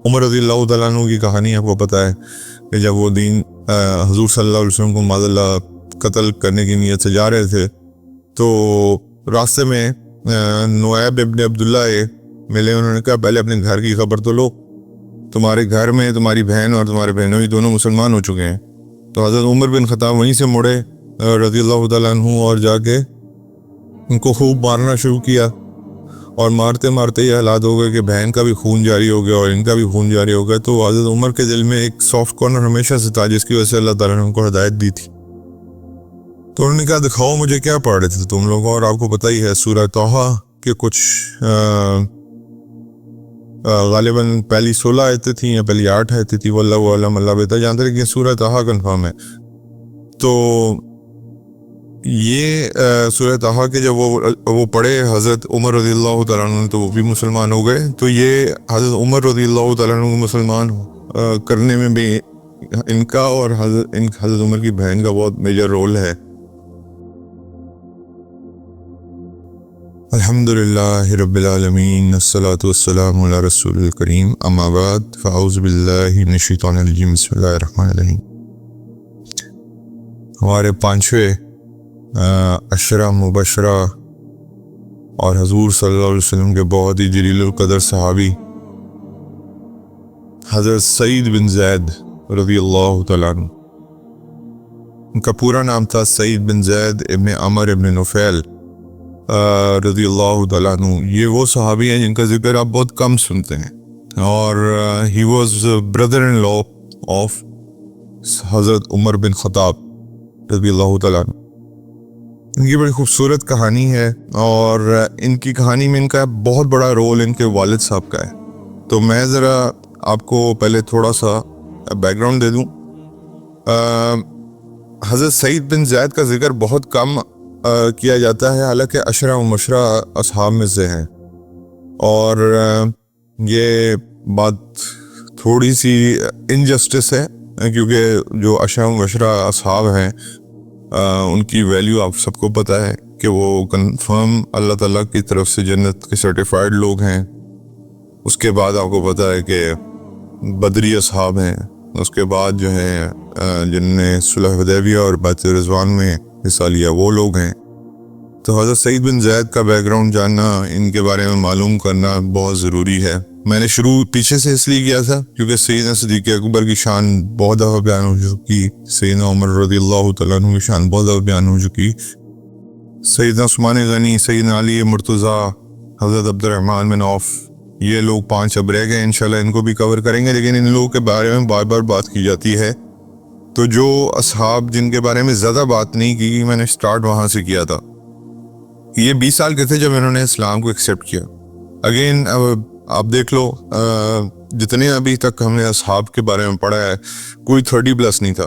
عمر رضی اللہ تعالیٰ عنہ کی کہانی آپ کو پتہ ہے کہ جب وہ حضور صلی اللہ علیہ وسلم کو معاذ اللہ قتل کرنے کی نیت سے جا رہے تھے تو راستے میں نویب ابن عبداللہ ملے. انہوں نے کہا پہلے اپنے گھر کی خبر تو لو, تمہارے گھر میں تمہاری بہن اور تمہارے بہنوں ہی دونوں مسلمان ہو چکے ہیں. تو حضرت عمر بن خطاب وہیں سے مڑے رضی اللہ تعالیٰ عنہ اور جا کے ان کو خوب مارنا شروع کیا, اور مارتے مارتے یہ حالات ہو گئے کہ بہن کا بھی خون جاری ہو گیا اور ان کا بھی خون جاری ہو گیا. تو حضرت عمر کے دل میں ایک سافٹ کارنر ہمیشہ سے تھا جس کی وجہ سے اللہ تعالیٰ نے ان کو ہدایت دی تھی. تو انہوں نے کہا دکھاؤ مجھے کیا پڑھ رہے تھے تم لوگ, اور آپ کو پتہ ہی ہے سورہ طٰہٰ کے کچھ غالباً پہلی 16 آیتیں تھیں یا پہلی 8 آیتیں تھیں, واللہ اعلم, اللہ بہتر جانتے ہیں کہ سورہ طٰہٰ کنفرم ہے. تو یہ سورہ طٰہٰ کے جب وہ پڑھے حضرت عمر رضی اللہ تعالیٰ عنہ تو وہ بھی مسلمان ہو گئے. تو یہ حضرت عمر رضی اللہ تعالیٰ عنہ کو مسلمان کرنے میں بھی ان کا اور حضرت عمر کی بہن کا بہت میجر رول ہے. الحمدللہ رب العالمین, الصلاۃ والسلام علی رسول الکریم, اما بعد, فاعوذ باللہ من الشیطان الرجیم, بسم اللہ الرحمن الرحیم. ہمارے 5ویں عشرہ مبشرہ اور حضور صلی اللہ علیہ وسلم کے بہت ہی جلیل القدر صحابی حضرت سعید بن زید رضی اللہ تعالیٰ عنہ, ان کا پورا نام تھا سعید بن زید ابن عمر ابن نفیل رضی اللہ تعالیٰ عنہ. یہ وہ صحابی ہیں جن کا ذکر آپ بہت کم سنتے ہیں, اور he was brother in law of حضرت عمر بن خطاب رضی اللہ تعالیٰ عنہ. ان کی بڑی خوبصورت کہانی ہے, اور ان کی کہانی میں ان کا بہت بڑا رول ان کے والد صاحب کا ہے. تو میں ذرا آپ کو پہلے تھوڑا سا بیک گراؤنڈ دے دوں. حضرت سعید بن زید کا ذکر بہت کم کیا جاتا ہے, حالانکہ عشرہ مبشرہ اصحاب میں سے ہیں, اور یہ بات تھوڑی سی انجسٹس ہے کیونکہ جو عشرہ مبشرہ اصحاب ہیں ان کی ویلیو آپ سب کو پتہ ہے کہ وہ کنفرم اللہ تعالیٰ کی طرف سے جنت کے سرٹیفائڈ لوگ ہیں. اس کے بعد آپ کو پتہ ہے کہ بدری اصحاب ہیں, اس کے بعد جو ہے جن نے صلح حدیبیہ اور بیعت رضوان میں حصہ لیا وہ لوگ ہیں. تو حضرت سعید بن زید کا بیک گراؤنڈ جاننا, ان کے بارے میں معلوم کرنا بہت ضروری ہے. میں نے شروع پیچھے سے اس لیے کیا تھا کیونکہ سیدنا صدیق اکبر کی شان بہت دفعہ بیان ہو چکی, سیدنا عمر رضی اللہ تعالیٰ عنہ کی شان بہت دفعہ بیان ہو چکی, سیدنا عثمان غنی, سیدنا علی مرتضیٰ, حضرت عبد الرحمن بن عوف, یہ لوگ 5 اب رہ گئے. انشاءاللہ ان کو بھی کور کریں گے, لیکن ان لوگوں کے بارے میں بار بار بات کی جاتی ہے. تو جو اصحاب جن کے بارے میں زیادہ بات نہیں کی, میں نے سٹارٹ وہاں سے کیا تھا. یہ 20 سال کے تھے جب انہوں نے اسلام کو ایکسیپٹ کیا. اگین آپ دیکھ لو, جتنے ابھی تک ہم نے اصحاب کے بارے میں پڑھا ہے کوئی 30+ نہیں تھا,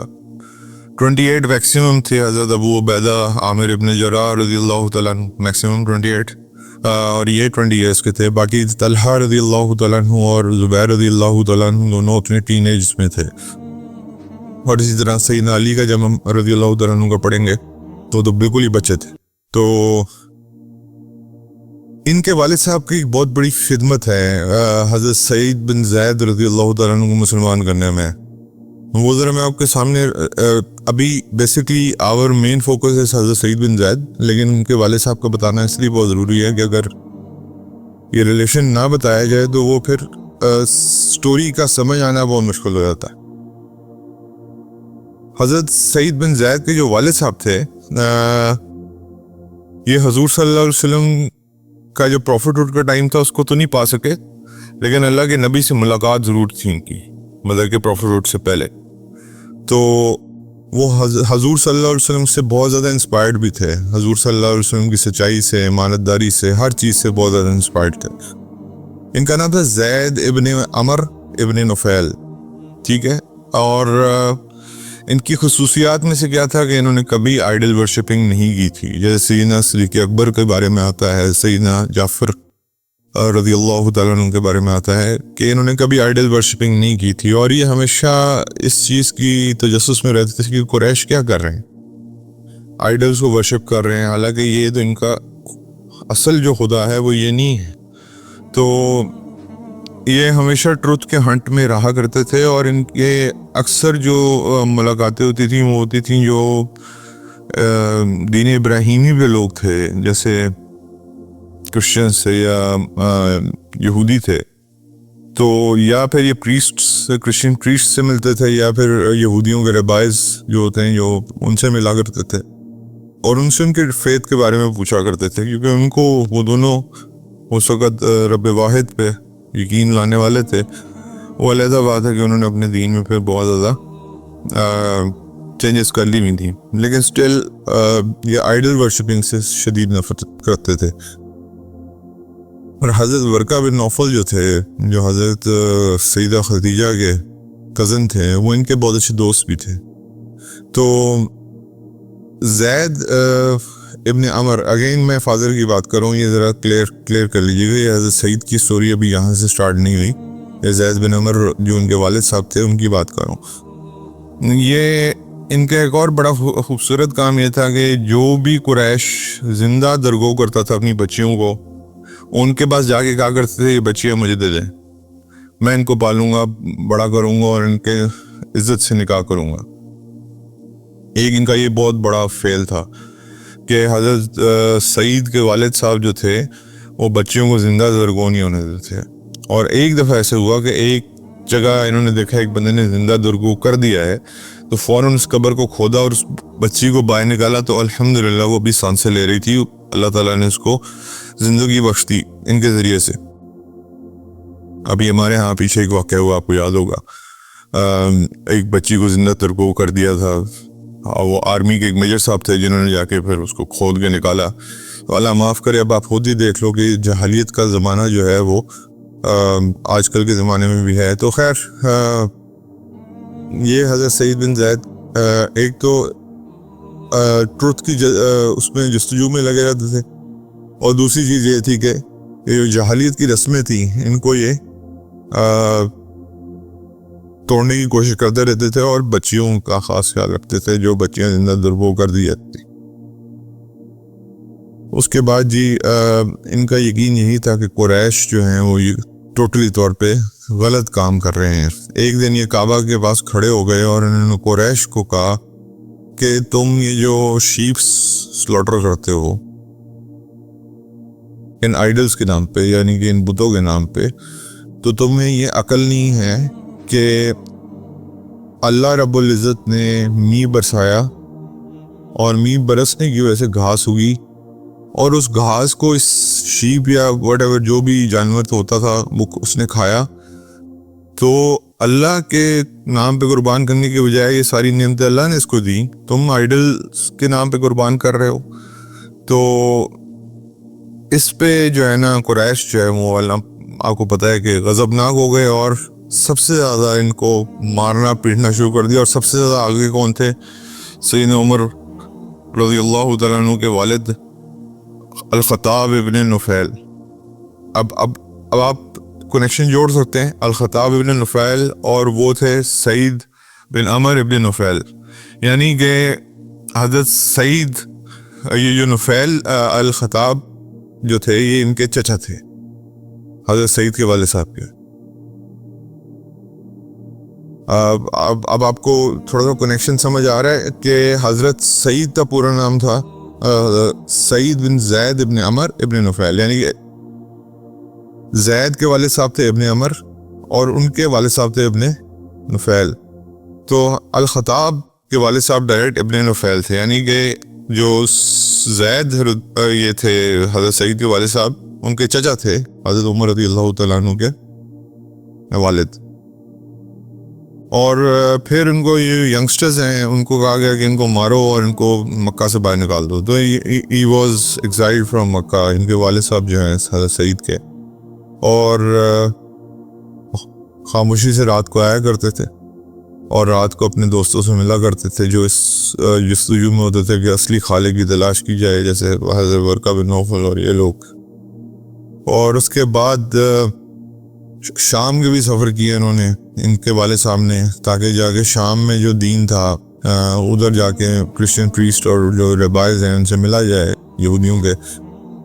28 میکسیمم تھے. حضرت ابو عبیدہ عامر ابن جراح رضی اللہ تعالیٰ عنہ میکسیمم 28, اور یہ 20 ایئرس کے تھے. باقی طلحہ رضی اللہ تعالیٰ عنہ اور زبیر رضی اللہ تعالیٰ عنہ دونوں اپنے ٹین ایج میں تھے. اور اسی طرح سیدنا علی کا جب ہم رضی اللہ تعالیٰ عنہ کا پڑھیں گے تو بالکل ہی بچے تھے. تو ان کے والد صاحب کی ایک بہت بڑی خدمت ہے حضرت سعید بن زید رضی اللہ تعالیٰ عنہ کو مسلمان کرنے میں. وہ ذرا میں آپ کے سامنے, ابھی بیسکلی آور مین فوکس ہے حضرت سعید بن زید, لیکن ان کے والد صاحب کو بتانا اس لیے بہت ضروری ہے کہ اگر یہ ریلیشن نہ بتایا جائے تو وہ پھر سٹوری کا سمجھ آنا بہت مشکل ہو جاتا ہے. حضرت سعید بن زید کے جو والد صاحب تھے, یہ حضور صلی اللہ علیہ وسلم کا جو پروفٹ ہوڈ کا ٹائم تھا اس کو تو نہیں پا سکے, لیکن اللہ کے نبی سے ملاقات ضرور تھی ان کی, مطلب کہ پروفٹ ہوڈ سے پہلے. تو وہ حضور صلی اللہ علیہ وسلم سے بہت زیادہ انسپائرڈ بھی تھے. حضور صلی اللہ علیہ وسلم کی سچائی سے, امانت داری سے, ہر چیز سے بہت زیادہ انسپائرڈ تھے. ان کا نام تھا زید ابن عمر ابن نفیل, ٹھیک ہے. اور ان کی خصوصیات میں سے کیا تھا کہ انہوں نے کبھی آئیڈل ورشپنگ نہیں کی تھی. جیسے سیدنا صدیق اکبر کے بارے میں آتا ہے, سیدنا جعفر رضی اللہ تعالیٰ عنہ کے بارے میں آتا ہے کہ انہوں نے کبھی آئیڈل ورشپنگ نہیں کی تھی. اور یہ ہمیشہ اس چیز کی تجسس میں رہتے تھے کہ قریش کیا کر رہے ہیں, آئیڈلز کو ورشپ کر رہے ہیں, حالانکہ یہ تو ان کا اصل جو خدا ہے وہ یہ نہیں ہے. تو یہ ہمیشہ ٹروتھ کے ہنٹ میں رہا کرتے تھے اور ان کے اکثر جو ملاقاتیں ہوتی تھیں وہ ہوتی تھیں جو دین ابراہیمی پہ لوگ تھے، جیسے کرسچنس تھے یا یہودی تھے، تو یا پھر یہ کرسچن پریسٹ سے ملتے تھے یا پھر یہودیوں کے ربائز جو ہوتے ہیں جو ان سے ملا کرتے تھے اور ان سے ان کے فیتھ کے بارے میں پوچھا کرتے تھے، کیونکہ ان کو وہ دونوں اس وقت رب واحد پہ یقین لانے والے تھے۔ وہ علیحدہ بات ہے کہ انہوں نے اپنے دین میں پھر بہت زیادہ چینجز کر لی ہوئی تھیں، لیکن سٹل یہ آئیڈل ورشپنگ سے شدید نفرت کرتے تھے۔ اور حضرت ورقہ بن نوفل جو تھے، جو حضرت سیدہ خدیجہ کے کزن تھے، وہ ان کے بہت اچھے دوست بھی تھے۔ تو زید ابن عمر، اگین میں فادر کی بات کروں، یہ ذرا کلیئر کر لیجیے گا، یہ حضرت سعید کی سٹوری ابھی یہاں سے سٹارٹ نہیں ہوئی، یہ زید بن عمر جو ان کے والد صاحب تھے ان کی بات کروں۔ یہ ان کا ایک اور بڑا خوبصورت کام یہ تھا کہ جو بھی قریش زندہ درگو کرتا تھا اپنی بچیوں کو، ان کے پاس جا کے کہا کرتے تھے یہ بچیاں مجھے دے دیں، میں ان کو پالوں گا، بڑا کروں گا اور ان کے عزت سے نکاح کروں گا۔ ایک ان کا یہ بہت بڑا فیل تھا کہ حضرت سعید کے والد صاحب جو تھے وہ بچیوں کو زندہ درگو نہیں ہونے دیتے تھے، اور ایک دفعہ ایسے ہوا کہ ایک جگہ انہوں نے دیکھا ایک بندے نے زندہ درگو کر دیا ہے، تو فوراً اس قبر کو کھودا اور اس بچی کو باہر نکالا، تو الحمدللہ وہ بھی سانسیں لے رہی تھی، اللہ تعالیٰ نے اس کو زندگی بخش دی ان کے ذریعے سے۔ ابھی ہمارے ہاں پیچھے ایک واقعہ ہوا، آپ کو یاد ہوگا، ایک بچی کو زندہ درگو کر دیا تھا، وہ آرمی کے ایک میجر صاحب تھے جنہوں نے جا کے پھر اس کو کھود کے نکالا۔ تو اللہ معاف کرے، اب آپ خود ہی دیکھ لو کہ جہالیت کا زمانہ جو ہے وہ آج کل کے زمانے میں بھی ہے۔ تو خیر، یہ حضرت سعید بن زید ایک تو ٹروتھ کی اس میں جستجو میں لگے رہتے تھے، اور دوسری چیز یہ تھی کہ یہ جو جہالیت کی رسمیں تھیں ان کو یہ توڑنے کی کوشش کرتے رہتے تھے، اور بچیوں کا خاص خیال رکھتے تھے جو بچیاں زندہ درگو کر دی جاتی تھیں۔ اس کے بعد جی ان کا یقین یہی تھا کہ قریش جو ہیں وہ ٹوٹلی طور پہ غلط کام کر رہے ہیں۔ ایک دن یہ کعبہ کے پاس کھڑے ہو گئے اور انہوں نے قریش کو کہا کہ تم یہ جو شیپ سلوٹر کرتے ہو ان آئیڈلز کے نام پہ، یعنی کہ ان بتوں کے نام پہ، تو تمہیں یہ عقل نہیں ہے کہ اللہ رب العزت نے می برسایا اور می برسنے کی وجہ سے گھاس ہوئی، اور اس گھاس کو اس شیپ یا وٹ ایور جو بھی جانور ہوتا تھا وہ اس نے کھایا، تو اللہ کے نام پہ قربان کرنے کے بجائے یہ ساری نعمتیں اللہ نے اس کو دی، تم آئیڈل کے نام پہ قربان کر رہے ہو۔ تو اس پہ جو ہے نا قریش جو ہے وہ آپ کو پتہ ہے کہ غضبناک ہو گئے، اور سب سے زیادہ ان کو مارنا پیٹنا شروع کر دیا، اور سب سے زیادہ آگے کون تھے؟ سیدنا عمر رضی اللہ تعالیٰ عنہ کے والد الخطاب ابن نفیل۔ اب آپ کنیکشن جوڑ سکتے ہیں، الخطاب ابن نفیل اور وہ تھے سعید بن عمر ابن نفیل، یعنی کہ حضرت سعید، یہ جو نفیل الخطاب جو تھے یہ ان کے چچا تھے، حضرت سعید کے والد صاحب کے۔ اب آپ کو تھوڑا سا کنیکشن سمجھ آ رہا ہے کہ حضرت سعید کا پورا نام تھا سعید بن زید ابن عمر ابن نفیل، یعنی کہ زید کے والد صاحب تھے ابن عمر اور ان کے والد صاحب تھے ابن نفیل۔ تو الخطاب کے والد صاحب ڈائریکٹ ابن نفیل تھے، یعنی کہ جو زید یہ تھے حضرت سعید کے والد صاحب، ان کے چچا تھے حضرت عمر رضی اللہ تعالیٰ عنہ کے والد۔ اور پھر ان کو یہ ینگسٹرز ہیں ان کو کہا گیا کہ ان کو مارو اور ان کو مکہ سے باہر نکال دو۔ تو ہی واز ایگزائلڈ فرام مکہ، ان کے والد صاحب جو ہیں حضرت سعید کے، اور خاموشی سے رات کو آیا کرتے تھے اور رات کو اپنے دوستوں سے ملا کرتے تھے جو اس جستجو میں ہوتے تھے کہ اصلی خالق کی تلاش کی جائے، جیسے حضرت ورقہ بن نوفل اور یہ لوگ۔ اور اس کے بعد شام کے بھی سفر کیا انہوں نے، ان کے والد صاحب نے، تاکہ جا کے شام میں جو دین تھا ادھر جا کے کرسچن پریسٹ اور جو ریبائز ہیں ان سے ملا جائے یہودیوں کے۔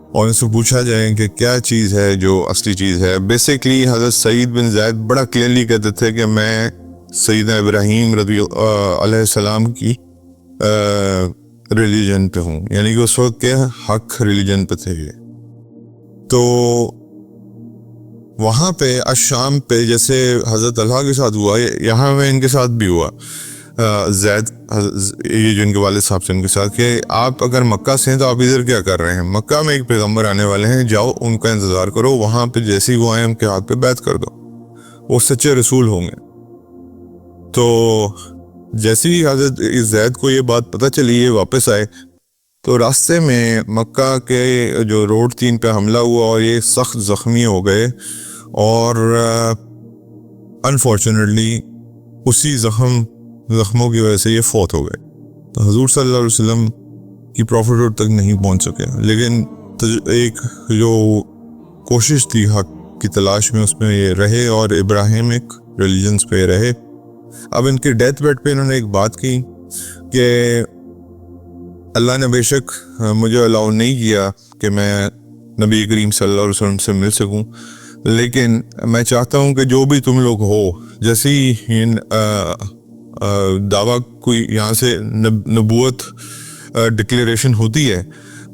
اور ان سے پوچھا جائے کہ کیا چیز ہے جو اصلی چیز ہے. بیسکلی حضرت سعید بن زید بڑا کلیئرلی کہتے تھے کہ میں سیدنا ابراہیم رضی علیہ السلام کی ریلیجن پہ ہوں, یعنی کہ اس وقت کے حق ریلیجن پہ تھے یہ. تو وہاں پہ الشام پہ جیسے حضرت طلحہ کے ساتھ ہوا, یہاں میں ان کے ساتھ بھی ہوا, زید یہ جو ان کے والد صاحب سے ان کے ساتھ, کہ آپ اگر مکہ سے ہیں تو آپ ادھر کیا کر رہے ہیں, مکہ میں ایک پیغمبر آنے والے ہیں, جاؤ ان کا انتظار کرو, وہاں پہ جیسے ہی وہ آئیں ان کے ہاتھ پہ بیعت کر دو, وہ سچے رسول ہوں گے. تو جیسے ہی حضرت زید کو یہ بات پتہ چلی, یہ واپس آئے, تو راستے میں مکہ کے جو روڈ 3 پہ حملہ ہوا اور یہ سخت زخمی ہو گئے, اور انفارچونیٹلی اسی زخموں کی وجہ سے یہ فوت ہو گئے. تو حضور صلی اللہ علیہ وسلم کی پروفٹ تک نہیں پہنچ سکے, لیکن ایک جو کوشش تھی حق کی تلاش میں, اس میں یہ رہے اور ابراہیمک ریلیجنز پہ رہے. اب ان کے ڈیتھ بیڈ پہ انہوں نے ایک بات کی کہ اللہ نے بے شک مجھے الاؤ نہیں کیا کہ میں نبی کریم صلی اللہ علیہ وسلم سے مل سکوں, لیکن میں چاہتا ہوں کہ جو بھی تم لوگ ہو, جیسے ہی دعویٰ کوئی یہاں سے نبوت ڈکلیریشن ہوتی ہے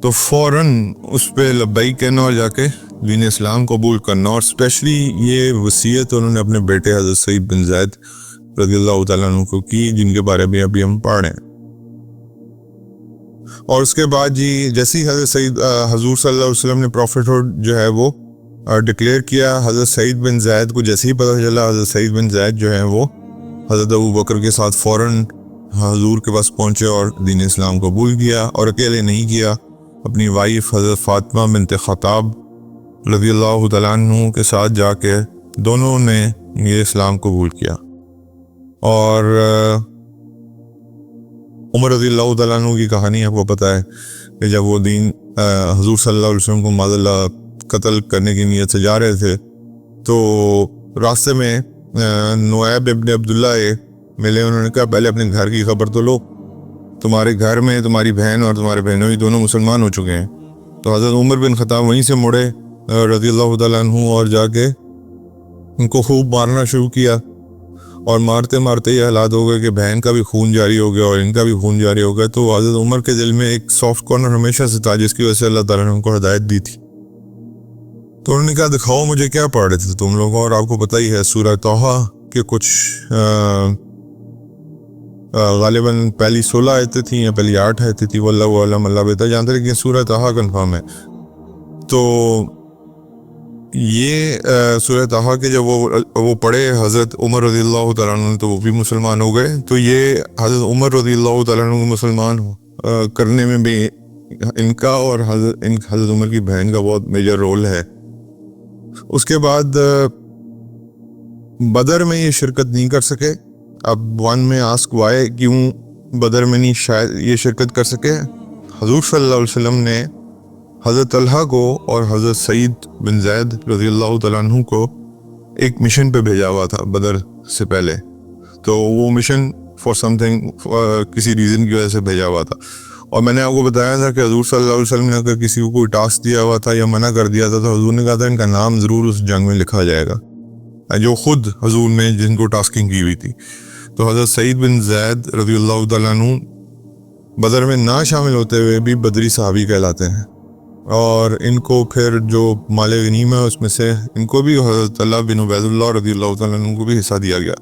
تو فوراً اس پہ لبیک کہنا اور جا کے دین اسلام قبول کرنا. اور اسپیشلی یہ وصیت انہوں نے اپنے بیٹے حضرت سعید بن زید رضی اللہ تعالیٰ عنہ کو کی, جن کے بارے میں ابھی ہم پڑھ رہے ہیں. اور اس کے بعد جی جیسے ہی حضور صلی اللہ علیہ وسلم نے پروفٹ جو ہے وہ ڈکلیئر کیا, حضرت سعید بن زید کو جیسے ہی پتہ چلا, حضرت سعید بن زید جو ہیں وہ حضرت ابو بکر کے ساتھ فوراً حضور کے پاس پہنچے اور دین اسلام قبول کیا. اور اکیلے نہیں کیا, اپنی وائف حضرت فاطمہ بنت خطاب رضی اللہ تعالیٰ عنہ کے ساتھ جا کے دونوں نے یہ اسلام قبول کیا. اور عمر رضی اللہ تعالیٰ عنہ کی کہانی آپ کو پتہ ہے کہ جب وہ دین حضور صلی اللہ علیہ وسلم کو معاذ اللہ قتل کرنے کی نیت سے جا رہے تھے, تو راستے میں نویب ابن عبداللہ ملے. انہوں نے کہا پہلے اپنے گھر کی خبر تو لو, تمہارے گھر میں تمہاری بہن اور تمہارے بہنوئی دونوں مسلمان ہو چکے ہیں. تو حضرت عمر بن خطاب وہیں سے مڑے رضی اللہ تعالیٰ عنہ, اور جا کے ان کو خوب مارنا شروع کیا. اور مارتے مارتے یہ حالات ہو گئے کہ بہن کا بھی خون جاری ہو گیا اور ان کا بھی خون جاری ہو گیا. تو حضرت عمر کے دل میں ایک سافٹ کارنر ہمیشہ سے تھا, جس کی وجہ سے اللہ تعالیٰ نے ان کو ہدایت دی تھی. تو انہوں نے کہا دکھاؤ مجھے کیا پڑھ رہے تھے تم لوگ. اور آپ کو پتہ ہی ہے سورہ طٰہٰ کے کچھ غالباً پہلی 16 آیتیں تھیں یا پہلی 8 آیتیں تھیں, واللہ اعلم, اللہ بہتر جانتے, لیکن سورہ طٰہٰ کنفرم ہے. تو یہ سورہ طٰہٰ کے جب وہ پڑھے حضرت عمر رضی اللہ تعالیٰ عنہ, تو وہ بھی مسلمان ہو گئے. تو یہ حضرت عمر رضی اللہ تعالیٰ عنہ مسلمان کرنے میں بھی ان کا اور حضرت عمر کی بہن کا بہت میجر رول ہے. اس کے بعد بدر میں یہ شرکت نہیں کر سکے. اب ون میں آسک وائے, کیوں بدر میں نہیں شاید یہ شرکت کر سکے. حضور صلی اللہ علیہ وسلم نے حضرت طلحہ کو اور حضرت سعید بن زید رضی اللہ تعالیٰ عنہ کو ایک مشن پہ بھیجا ہوا تھا بدر سے پہلے. تو وہ مشن فار سم تھنگ کسی ریزن کی وجہ سے بھیجا ہوا تھا. اور میں نے آپ کو بتایا تھا کہ حضور صلی اللہ علیہ وسلم نے اگر کسی کو کوئی ٹاسک دیا ہوا تھا یا منع کر دیا تھا, تو حضور نے کہا تھا ان کا نام ضرور اس جنگ میں لکھا جائے گا, جو خود حضور نے جن کو ٹاسکنگ کی ہوئی تھی. تو حضرت سعید بن زید رضی اللہ تعالیٰ عنہ بدر میں نہ شامل ہوتے ہوئے بھی بدری صحابی کہلاتے ہیں. اور ان کو پھر جو مال غنیمہ ہے اس میں سے ان کو بھی حضرت طلحہ بن عبید اللہ رضی اللہ تعالیٰ عنہ کو بھی حصہ دیا گیا.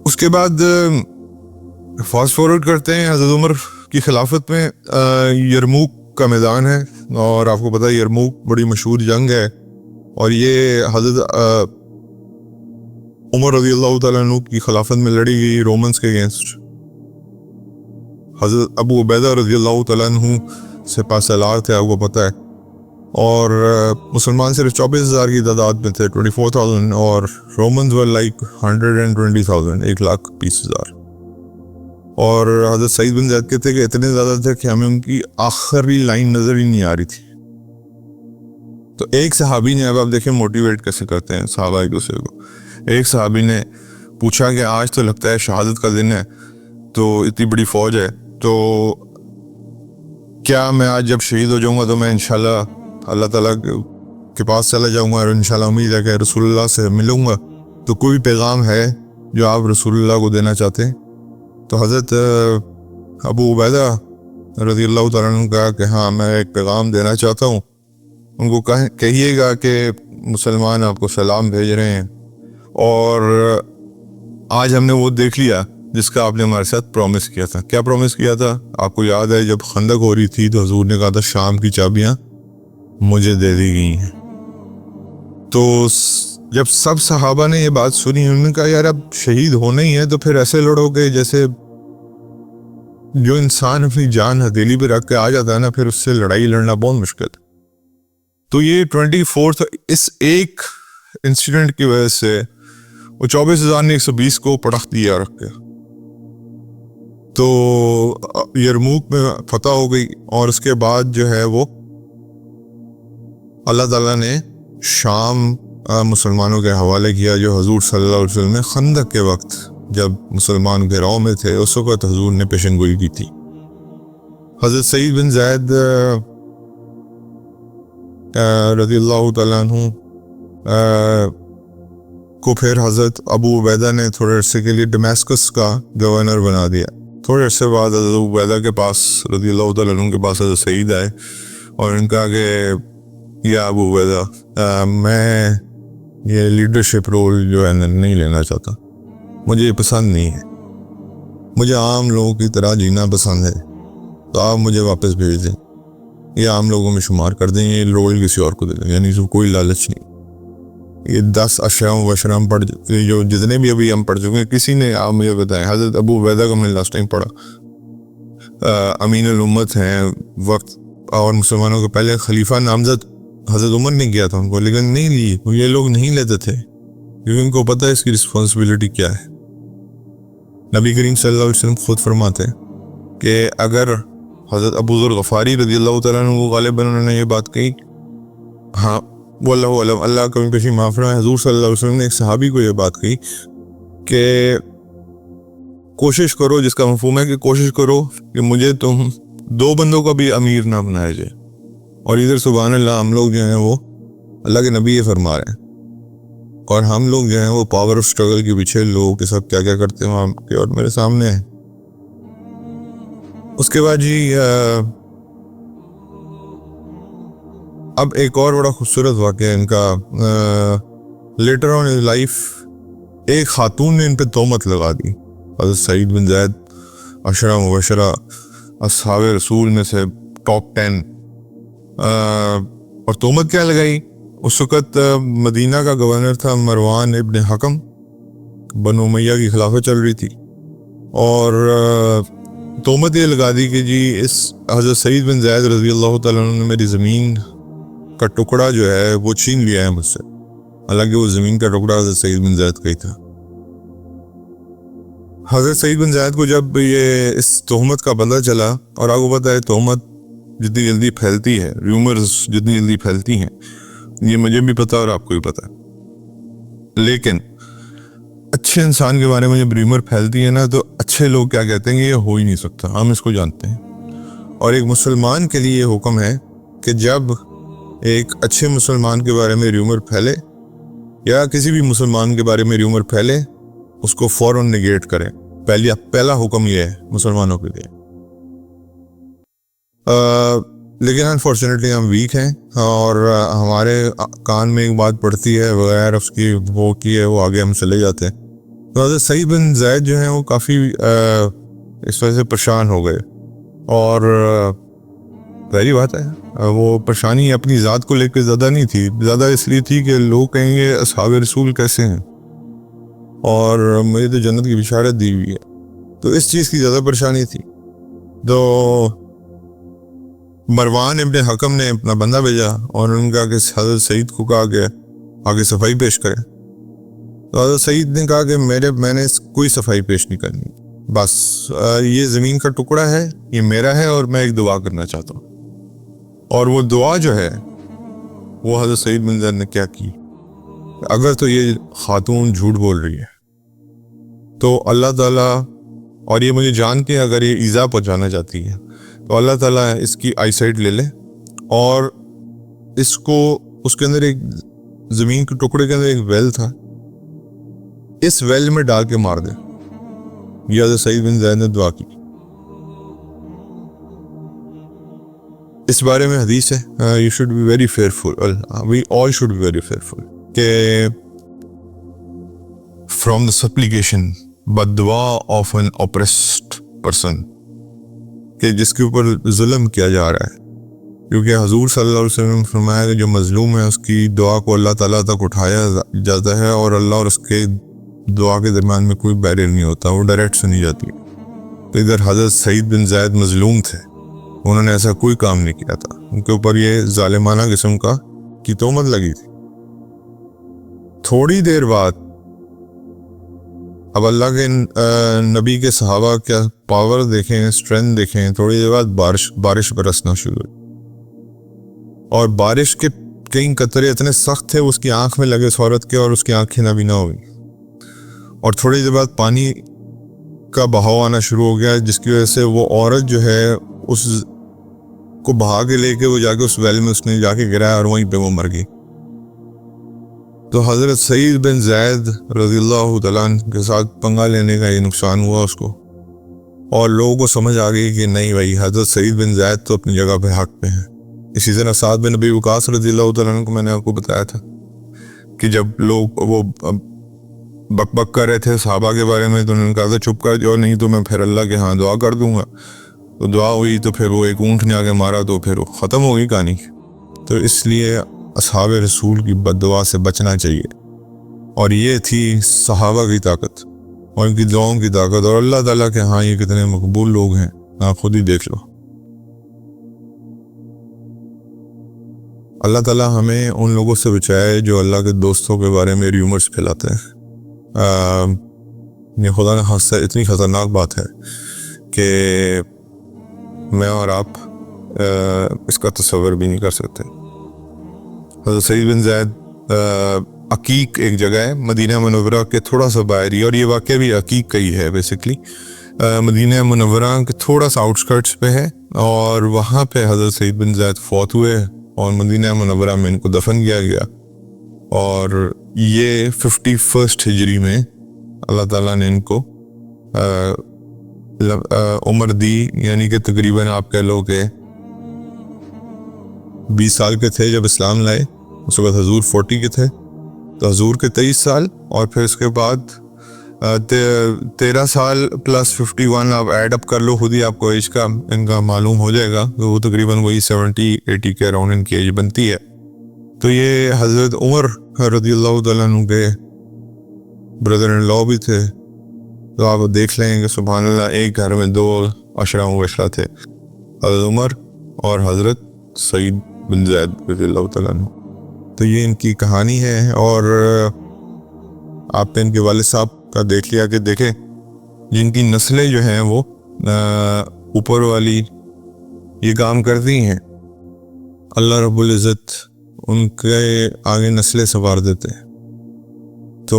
اس کے بعد فاسٹ فارورڈ کرتے ہیں, حضرت عمر کی خلافت میں یرموک کا میدان ہے, اور آپ کو پتہ ہے یرموک بڑی مشہور جنگ ہے, اور یہ حضرت عمر رضی اللہ تعالیٰ عنہ کی خلافت میں لڑی گئی رومنز کے اگینسٹ. حضرت ابو عبیدہ رضی اللہ تعالیٰ عنہ سپہ سالار تھے, آپ کو پتہ ہے, اور مسلمان صرف 24,000 کی تعداد میں تھے, 24,000, اور رومنز ور لائک 120,000, 1,20,000. اور حضرت سعید بن زید کہتے کہ اتنے زیادہ تھے کہ ہمیں ان کی آخری لائن نظر ہی نہیں آ رہی تھی. تو ایک صحابی نے, اب آپ دیکھیں موٹیویٹ کیسے کرتے ہیں صحابہ ایک دوسرے کو, ایک صحابی نے پوچھا کہ آج تو لگتا ہے شہادت کا دن ہے, تو اتنی بڑی فوج ہے, تو کیا میں آج جب شہید ہو جاؤں گا تو میں انشاءاللہ اللہ تعالیٰ کے پاس چلا جاؤں گا اور انشاءاللہ امید ہے کہ رسول اللہ سے ملوں گا؟ تو کوئی پیغام ہے جو آپ رسول اللہ کو دینا چاہتے ہیں؟ تو حضرت ابو عبیدہ رضی اللہ تعالیٰ عنہ کہا کہ ہاں میں ایک پیغام دینا چاہتا ہوں، ان کو کہیے گا کہ مسلمان آپ کو سلام بھیج رہے ہیں، اور آج ہم نے وہ دیکھ لیا جس کا آپ نے ہمارے ساتھ پرومس کیا تھا۔ کیا پرومس کیا تھا؟ آپ کو یاد ہے جب خندق ہو رہی تھی تو حضور نے کہا تھا شام کی چابیاں مجھے دے دی گئی ہیں۔ تو جب سب صحابہ نے یہ بات سنی، انہوں نے کہا یار اب شہید ہونا ہی ہے تو پھر ایسے لڑو گے جیسے جو انسان اپنی جان ہتھیلی پہ رکھ کے آ جاتا ہے نا، پھر اس سے لڑائی لڑنا بہت مشکل ہے۔ تو یہ 24 اس ایک انسیڈنٹ کی وجہ سے وہ 24,120 کو پڑخ دیا رکھ کے، تو یرموک میں فتح ہو گئی، اور اس کے بعد جو ہے وہ اللہ تعالیٰ نے شام مسلمانوں کے حوالے کیا، جو حضور صلی اللہ علیہ وسلم نے خندق کے وقت جب مسلمان گھیراؤ میں تھے اس وقت حضور نے پیشن گوئی کی تھی۔ حضرت سعید بن زید رضی اللہ تعالیٰ عنہ کو پھر حضرت ابو عبیدہ نے تھوڑے عرصے کے لیے ڈمیسکس کا گورنر بنا دیا۔ تھوڑے عرصے بعد حضرت ابو عبیدہ کے پاس رضی اللہ تعالیٰ عنہ کے پاس حضرت سعید آئے اور ان کا کہ یا ابو عبیدہ میں یہ لیڈرشپ رول جو ہے نہیں لینا چاہتا، مجھے یہ پسند نہیں ہے، مجھے عام لوگوں کی طرح جینا پسند ہے، تو آپ مجھے واپس بھیج دیں، یہ عام لوگوں میں شمار کر دیں، یہ رول کسی اور کو دے دیں، یعنی کوئی لالچ نہیں۔ یہ 10 اشیاء وشرا ہم پڑھ جو جتنے بھی ابھی ہم پڑھ چکے ہیں، کسی نے آپ مجھے بتائیں۔ حضرت ابو عبیدہ کو میں نے لاسٹ ٹائم پڑھا، امین الامت ہیں وقت، اور مسلمانوں کے پہلے خلیفہ نامزد حضرت عمر نے کیا تھا ان کو، لیکن نہیں لی، یہ لوگ نہیں لیتے تھے کیونکہ ان کو پتہ ہے اس کی رسپانسبلٹی کیا ہے۔ نبی کریم صلی اللہ علیہ وسلم خود فرماتے ہیں کہ اگر حضرت ابو ذر غفاری رضی اللہ تعالیٰ عنہ وہ غالباً انہوں نے یہ بات کہی، ہاں واللہ علم، اللہ کبھی پیشی معاف فرمائے، حضور صلی اللہ علیہ وسلم نے ایک صحابی کو یہ بات کہی کہ کوشش کرو، جس کا مفہوم ہے کہ کوشش کرو کہ مجھے تم 2 بندوں کا بھی امیر نہ بنایا جائے، اور ادھر سبحان اللہ ہم لوگ جو ہیں وہ اللہ کے نبی یہ فرما رہے ہیں، اور ہم لوگ جو ہیں وہ پاور آف سٹرگل کے پیچھے لوگوں کے ساتھ کیا کیا کرتے ہیں وہاں کے، اور میرے سامنے ہے۔ اس کے بعد جی اب ایک اور بڑا خوبصورت واقعہ ان کا، لیٹر آن ان لائف ایک خاتون نے ان پہ تہمت لگا دی۔ حضرت سعید بن زید عشرہ مبشرہ اصحاب رسول میں سے ٹاپ 10، اور تہمت کیا لگائی؟ اس وقت مدینہ کا گورنر تھا مروان ابن حکم، بنو امیہ کی خلافت چل رہی تھی، اور تہمت یہ لگا دی کہ جی اس حضرت سعید بن زید رضی اللہ تعالیٰ عنہ نے میری زمین کا ٹکڑا جو ہے وہ چھین لیا ہے مجھ سے، حالانکہ وہ زمین کا ٹکڑا حضرت سعید بن زید کا ہی تھا۔ حضرت سعید بن زید کو جب یہ اس تہمت کا پتہ چلا، اور آپ کو پتہ ہے تہمت جتنی جلدی پھیلتی ہے، ریومرز جتنی جلدی پھیلتی ہیں، یہ مجھے بھی پتہ اور آپ کو بھی پتہ ہے، لیکن اچھے انسان کے بارے میں جب ریومر پھیلتی ہے نا تو اچھے لوگ کیا کہتے ہیں کہ یہ ہو ہی نہیں سکتا، ہم اس کو جانتے ہیں۔ اور ایک مسلمان کے لیے یہ حکم ہے کہ جب ایک اچھے مسلمان کے بارے میں ریومر پھیلے یا کسی بھی مسلمان کے بارے میں ریومر پھیلے، اس کو فوراً نیگیٹ کریں۔ پہلا حکم یہ ہے مسلمانوں کے لیے۔ لیکن انفارچونیٹلی ہم ویک ہیں، اور ہمارے کان میں ایک بات پڑتی ہے بغیر اس کی وہ کی ہے وہ آگے ہم چلے جاتے ہیں۔ تو حضرت سعید بن زید جو ہیں وہ کافی اس وجہ سے پریشان ہو گئے، اور پہلی بات ہے وہ پریشانی اپنی ذات کو لے کے زیادہ نہیں تھی، زیادہ اس لیے تھی کہ لوگ کہیں گے اصحاب رسول کیسے ہیں، اور مجھے تو جنت کی بشارت دی ہوئی ہے، تو اس چیز کی زیادہ پریشانی تھی۔ تو مروان ابن حکم نے اپنا بندہ بھیجا اور ان کا کہ حضرت سعید کو کہا کہ آگے صفائی پیش کرے۔ تو حضرت سعید نے کہا کہ میں نے کوئی صفائی پیش نہیں کرنی، بس یہ زمین کا ٹکڑا ہے، یہ میرا ہے، اور میں ایک دعا کرنا چاہتا ہوں۔ اور وہ دعا جو ہے وہ حضرت سعید بن زید نے کیا کی، اگر تو یہ خاتون جھوٹ بول رہی ہے تو اللہ تعالیٰ، اور یہ مجھے جان کے اگر یہ ایذا پہنچانا چاہتی ہے تو اللہ تعالیٰ اس کی آئی سائٹ لے لے اور اس کو اس کے اندر ایک زمین کے ٹکڑے کے اندر ایک ویل تھا, اس ویل میں ڈال کے مار دے. یہ حضرت سعید بن زید نے دعا کی. اس بارے میں حدیث ہے, you should be very fearful, we all should be very fearful, کہ from the supplication but dua of an oppressed person, کہ جس کے اوپر ظلم کیا جا رہا ہے, کیونکہ حضور صلی اللہ علیہ وسلم نے فرمایا کہ جو مظلوم ہے اس کی دعا کو اللہ تعالیٰ تک اٹھایا جاتا ہے اور اللہ اور اس کے دعا کے درمیان میں کوئی بیریئر نہیں ہوتا, وہ ڈائریکٹ سنی جاتی ہے. تو ادھر حضرت سعید بن زید مظلوم تھے, انہوں نے ایسا کوئی کام نہیں کیا تھا, ان کے اوپر یہ ظالمانہ قسم کی تہمت لگی تھی. تھوڑی دیر بعد اب اللہ کے نبی کے صحابہ کیا پاور دیکھیں, اسٹرینتھ دیکھیں, تھوڑی دیر بعد بارش برسنا شروع ہوئی, اور بارش کے کئی قطرے اتنے سخت تھے اس کی آنکھ میں لگے اس عورت کے, اور اس کی آنکھیں نابینا ہو گئی. اور تھوڑی دیر بعد پانی کا بہاؤ آنا شروع ہو گیا, جس کی وجہ سے وہ عورت جو ہے اس کو بہا کے لے کے وہ جا کے اس ویل میں اس نے جا کے گرایا اور وہیں پہ وہ مر گئی. تو حضرت سعید بن زید رضی اللہ تعالیٰ عنہ کے ساتھ پنگا لینے کا یہ نقصان ہوا اس کو, اور لوگوں کو سمجھ آ گئی کہ نہیں بھائی حضرت سعید بن زید تو اپنی جگہ پہ حق پہ ہیں. اسی طرح سعد بن ابی وقاص رضی اللہ تعالیٰ عنہ کو میں نے آپ کو بتایا تھا کہ جب لوگ وہ بک بک کر رہے تھے صحابہ کے بارے میں, تو انہوں نے کہا تھا چپ کر جاؤ, نہیں تو میں پھر اللہ کے ہاں دعا کر دوں گا. تو دعا ہوئی تو پھر وہ ایک اونٹ نے آ کے مارا تو پھر وہ ختم ہو گئی کہانی. تو اس لیے اصحاب رسول کی بد دعا سے بچنا چاہیے, اور یہ تھی صحابہ کی طاقت اور ان کی دعاؤں کی طاقت, اور اللہ تعالیٰ کے ہاں یہ کتنے مقبول لوگ ہیں آپ خود ہی دیکھ لو. اللہ تعالیٰ ہمیں ان لوگوں سے بچائے جو اللہ کے دوستوں کے بارے میں ریومرز پھیلاتے ہیں. یہ خدا نے خاصہ اتنی خطرناک بات ہے کہ میں اور آپ اس کا تصور بھی نہیں کر سکتے. حضرت سعید بن زید عقیق ایک جگہ ہے مدینہ منورہ کے تھوڑا سا باہر ہی, اور یہ واقعہ بھی عقیق کا ہی ہے بیسکلی. مدینہ منورہ کے تھوڑا سا آؤٹسکرٹس پہ ہے, اور وہاں پہ حضرت سعید بن زید فوت ہوئے اور مدینہ منورہ میں ان کو دفن کیا گیا. اور یہ 51 ہجری میں اللہ تعالیٰ نے ان کو عمر دی, یعنی کہ تقریباً آپ کہہ لو کہ 20 سال کے تھے جب اسلام لائے, اس وقت حضور 40 کے تھے, تو حضور کے 23 سال, اور پھر اس کے بعد 13 سال پلس 51 آپ ایڈ اپ کر لو, خود ہی آپ کو ایج کا ان کا معلوم ہو جائے گا, وہ تقریباً وہی 70-80 کے اراؤنڈ ان کی ایج بنتی ہے. تو یہ حضرت عمر رضی اللہ تعالیٰ عنہ کے بردر ان لاء بھی تھے. تو آپ دیکھ لیں کہ سبحان اللہ ایک گھر میں 2 عشرہ مبشرہ تھے, حضرت عمر اور حضرت سعید بن زید رضی اللہ تعالیٰ عنہ. تو یہ ان کی کہانی ہے, اور آپ نے ان کے والد صاحب کا دیکھ لیا کہ دیکھیں جن کی نسلیں جو ہیں وہ اوپر والی یہ کام کرتی ہیں, اللہ رب العزت ان کے آگے نسلیں سنوار دیتے ہیں. تو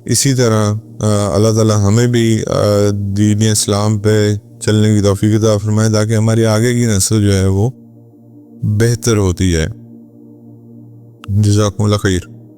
اسی طرح اللہ تعالیٰ ہمیں بھی دین اسلام پہ چلنے کی توفیق عطا فرمائے, تاکہ ہماری آگے کی نسل جو ہے وہ بہتر ہوتی ہے. جزاکم اللہ خیر.